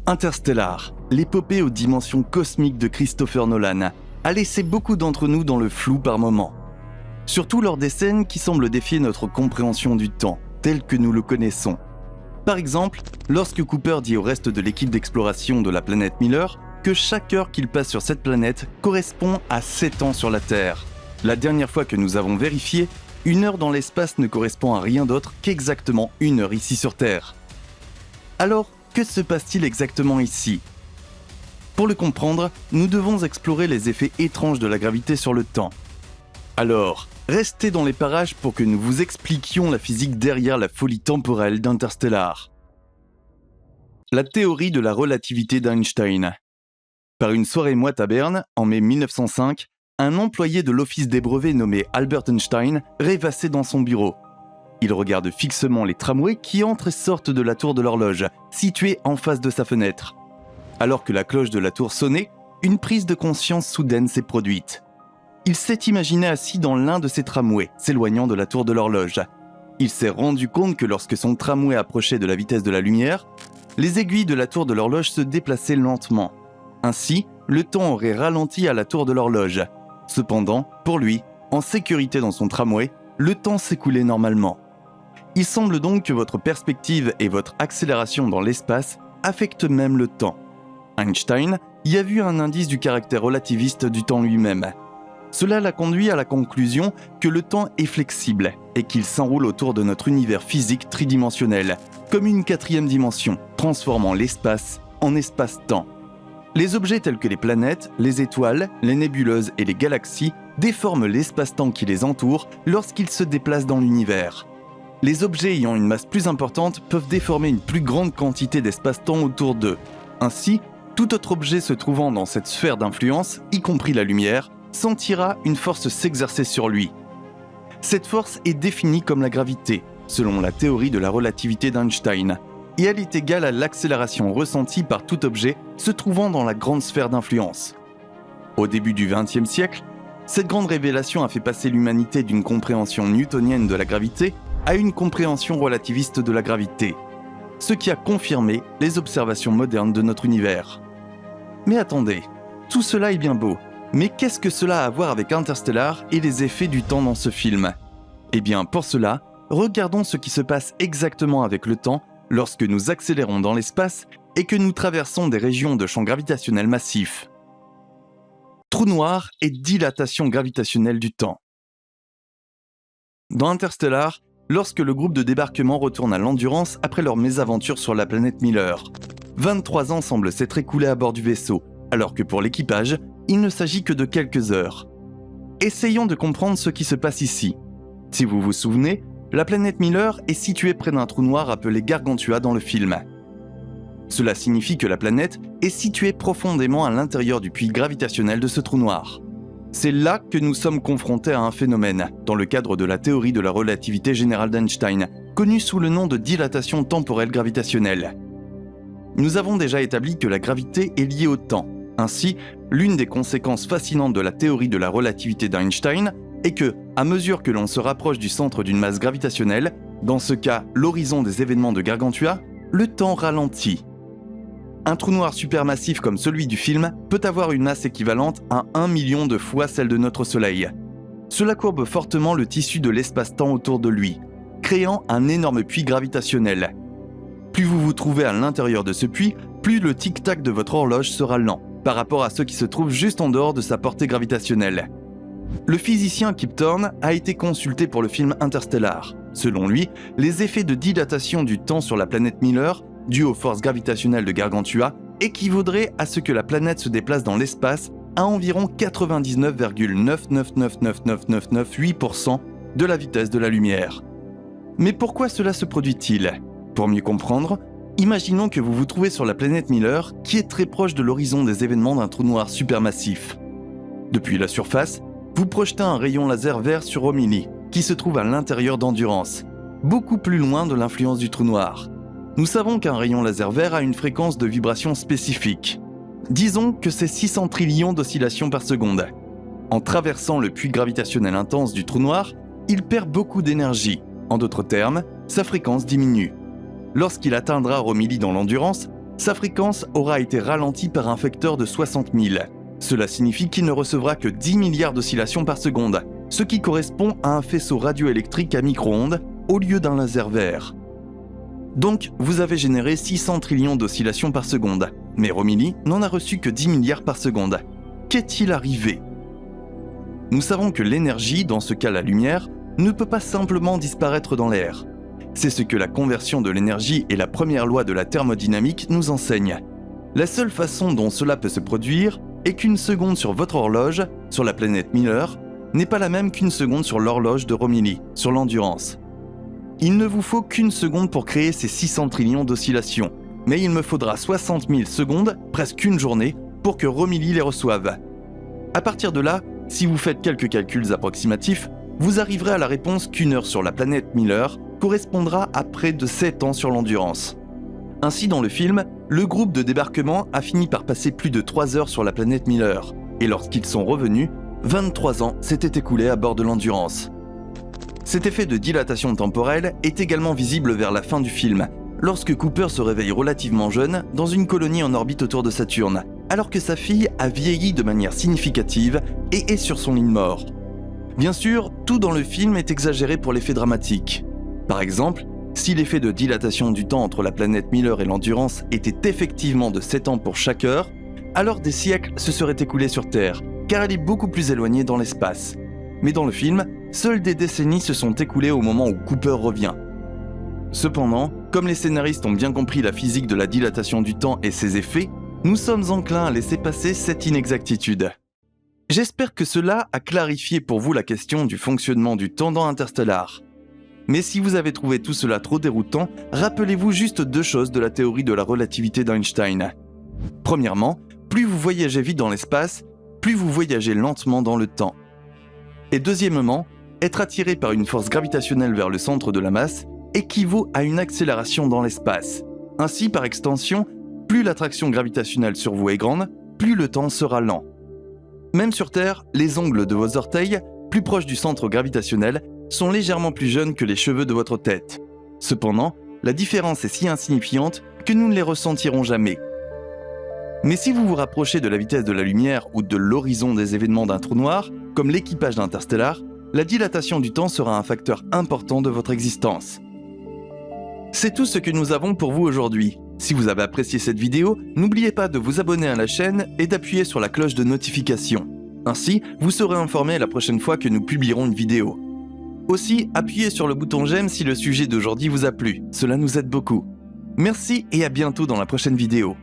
Interstellar, l'épopée aux dimensions cosmiques de Christopher Nolan, a laissé beaucoup d'entre nous dans le flou par moments. Surtout lors des scènes qui semblent défier notre compréhension du temps, tel que nous le connaissons. Par exemple, lorsque Cooper dit au reste de l'équipe d'exploration de la planète Miller que chaque heure qu'il passe sur cette planète correspond à 7 ans sur la Terre. La dernière fois que nous avons vérifié, 1 heure dans l'espace ne correspond à rien d'autre qu'exactement 1 heure ici sur Terre. Alors, que se passe-t-il exactement ici ? Pour le comprendre, nous devons explorer les effets étranges de la gravité sur le temps. Alors, restez dans les parages pour que nous vous expliquions la physique derrière la folie temporelle d'Interstellar. La théorie de la relativité d'Einstein. Par une soirée moite à Berne, en mai 1905, un employé de l'office des brevets nommé Albert Einstein rêvassait dans son bureau. Il regarde fixement les tramways qui entrent et sortent de la tour de l'horloge, située en face de sa fenêtre. Alors que la cloche de la tour sonnait, une prise de conscience soudaine s'est produite. Il s'est imaginé assis dans l'un de ces tramways, s'éloignant de la tour de l'horloge. Il s'est rendu compte que lorsque son tramway approchait de la vitesse de la lumière, les aiguilles de la tour de l'horloge se déplaçaient lentement. Ainsi, le temps aurait ralenti à la tour de l'horloge. Cependant, pour lui, en sécurité dans son tramway, le temps s'écoulait normalement. Il semble donc que votre perspective et votre accélération dans l'espace affectent même le temps. Einstein y a vu un indice du caractère relativiste du temps lui-même. Cela l'a conduit à la conclusion que le temps est flexible et qu'il s'enroule autour de notre univers physique tridimensionnel, comme une 4e dimension, transformant l'espace en espace-temps. Les objets tels que les planètes, les étoiles, les nébuleuses et les galaxies déforment l'espace-temps qui les entoure lorsqu'ils se déplacent dans l'univers. Les objets ayant une masse plus importante peuvent déformer une plus grande quantité d'espace-temps autour d'eux. Ainsi, tout autre objet se trouvant dans cette sphère d'influence, y compris la lumière, sentira une force s'exercer sur lui. Cette force est définie comme la gravité, selon la théorie de la relativité d'Einstein, et elle est égale à l'accélération ressentie par tout objet se trouvant dans la grande sphère d'influence. Au début du XXe siècle, cette grande révélation a fait passer l'humanité d'une compréhension newtonienne de la gravité à une compréhension relativiste de la gravité, ce qui a confirmé les observations modernes de notre univers. Mais attendez, tout cela est bien beau, mais qu'est-ce que cela a à voir avec Interstellar et les effets du temps dans ce film ? Eh bien, pour cela, regardons ce qui se passe exactement avec le temps lorsque nous accélérons dans l'espace et que nous traversons des régions de champs gravitationnels massifs. Trou noir et dilatation gravitationnelle du temps. Dans Interstellar, lorsque le groupe de débarquement retourne à l'Endurance après leur mésaventure sur la planète Miller, 23 ans semblent s'être écoulés à bord du vaisseau, alors que pour l'équipage, il ne s'agit que de quelques heures. Essayons de comprendre ce qui se passe ici. Si vous vous souvenez, la planète Miller est située près d'un trou noir appelé Gargantua dans le film. Cela signifie que la planète est située profondément à l'intérieur du puits gravitationnel de ce trou noir. C'est là que nous sommes confrontés à un phénomène, dans le cadre de la théorie de la relativité générale d'Einstein, connue sous le nom de dilatation temporelle gravitationnelle. Nous avons déjà établi que la gravité est liée au temps. Ainsi, l'une des conséquences fascinantes de la théorie de la relativité d'Einstein est que, à mesure que l'on se rapproche du centre d'une masse gravitationnelle, dans ce cas l'horizon des événements de Gargantua, le temps ralentit. Un trou noir supermassif comme celui du film peut avoir une masse équivalente à 1 million de fois celle de notre Soleil. Cela courbe fortement le tissu de l'espace-temps autour de lui, créant un énorme puits gravitationnel. Plus vous vous trouvez à l'intérieur de ce puits, plus le tic-tac de votre horloge sera lent, par rapport à ceux qui se trouvent juste en dehors de sa portée gravitationnelle. Le physicien Kip Thorne a été consulté pour le film Interstellar. Selon lui, les effets de dilatation du temps sur la planète Miller, dus aux forces gravitationnelles de Gargantua, équivaudraient à ce que la planète se déplace dans l'espace à environ 99,9999998% de la vitesse de la lumière. Mais pourquoi cela se produit-il ? Pour mieux comprendre, imaginons que vous vous trouvez sur la planète Miller, qui est très proche de l'horizon des événements d'un trou noir supermassif. Depuis la surface, vous projetez un rayon laser vert sur Romilly, qui se trouve à l'intérieur d'Endurance, beaucoup plus loin de l'influence du trou noir. Nous savons qu'un rayon laser vert a une fréquence de vibration spécifique. Disons que c'est 600 trillions d'oscillations par seconde. En traversant le puits gravitationnel intense du trou noir, il perd beaucoup d'énergie. En d'autres termes, sa fréquence diminue. Lorsqu'il atteindra Romilly dans l'Endurance, sa fréquence aura été ralentie par un facteur de 60 000. Cela signifie qu'il ne recevra que 10 milliards d'oscillations par seconde, ce qui correspond à un faisceau radioélectrique à micro-ondes au lieu d'un laser vert. Donc, vous avez généré 600 trillions d'oscillations par seconde, mais Romilly n'en a reçu que 10 milliards par seconde. Qu'est-il arrivé ? Nous savons que l'énergie, dans ce cas la lumière, ne peut pas simplement disparaître dans l'air. C'est ce que la conversion de l'énergie et la première loi de la thermodynamique nous enseignent. La seule façon dont cela peut se produire est qu'une seconde sur votre horloge, sur la planète Miller, n'est pas la même qu'une seconde sur l'horloge de Romilly, sur l'Endurance. Il ne vous faut qu'une seconde pour créer ces 600 trillions d'oscillations, mais il me faudra 60 000 secondes, presque une journée, pour que Romilly les reçoive. À partir de là, si vous faites quelques calculs approximatifs, vous arriverez à la réponse qu'une heure sur la planète Miller correspondra à près de 7 ans sur l'Endurance. Ainsi, dans le film, le groupe de débarquement a fini par passer plus de 3 heures sur la planète Miller, et lorsqu'ils sont revenus, 23 ans s'étaient écoulés à bord de l'Endurance. Cet effet de dilatation temporelle est également visible vers la fin du film, lorsque Cooper se réveille relativement jeune dans une colonie en orbite autour de Saturne, alors que sa fille a vieilli de manière significative et est sur son lit de mort. Bien sûr, tout dans le film est exagéré pour l'effet dramatique. Par exemple, si l'effet de dilatation du temps entre la planète Miller et l'Endurance était effectivement de 7 ans pour chaque heure, alors des siècles se seraient écoulés sur Terre, car elle est beaucoup plus éloignée dans l'espace. Mais dans le film, seules des décennies se sont écoulées au moment où Cooper revient. Cependant, comme les scénaristes ont bien compris la physique de la dilatation du temps et ses effets, nous sommes enclins à laisser passer cette inexactitude. J'espère que cela a clarifié pour vous la question du fonctionnement du temps dans Interstellar. Mais si vous avez trouvé tout cela trop déroutant, rappelez-vous juste 2 choses de la théorie de la relativité d'Einstein. Premièrement, plus vous voyagez vite dans l'espace, plus vous voyagez lentement dans le temps. Et deuxièmement, être attiré par une force gravitationnelle vers le centre de la masse équivaut à une accélération dans l'espace. Ainsi, par extension, plus l'attraction gravitationnelle sur vous est grande, plus le temps sera lent. Même sur Terre, les ongles de vos orteils, plus proches du centre gravitationnel, sont légèrement plus jeunes que les cheveux de votre tête. Cependant, la différence est si insignifiante que nous ne les ressentirons jamais. Mais si vous vous rapprochez de la vitesse de la lumière ou de l'horizon des événements d'un trou noir, comme l'équipage d'Interstellar, la dilatation du temps sera un facteur important de votre existence. C'est tout ce que nous avons pour vous aujourd'hui. Si vous avez apprécié cette vidéo, n'oubliez pas de vous abonner à la chaîne et d'appuyer sur la cloche de notification. Ainsi, vous serez informé la prochaine fois que nous publierons une vidéo. Aussi, appuyez sur le bouton j'aime si le sujet d'aujourd'hui vous a plu, cela nous aide beaucoup. Merci et à bientôt dans la prochaine vidéo.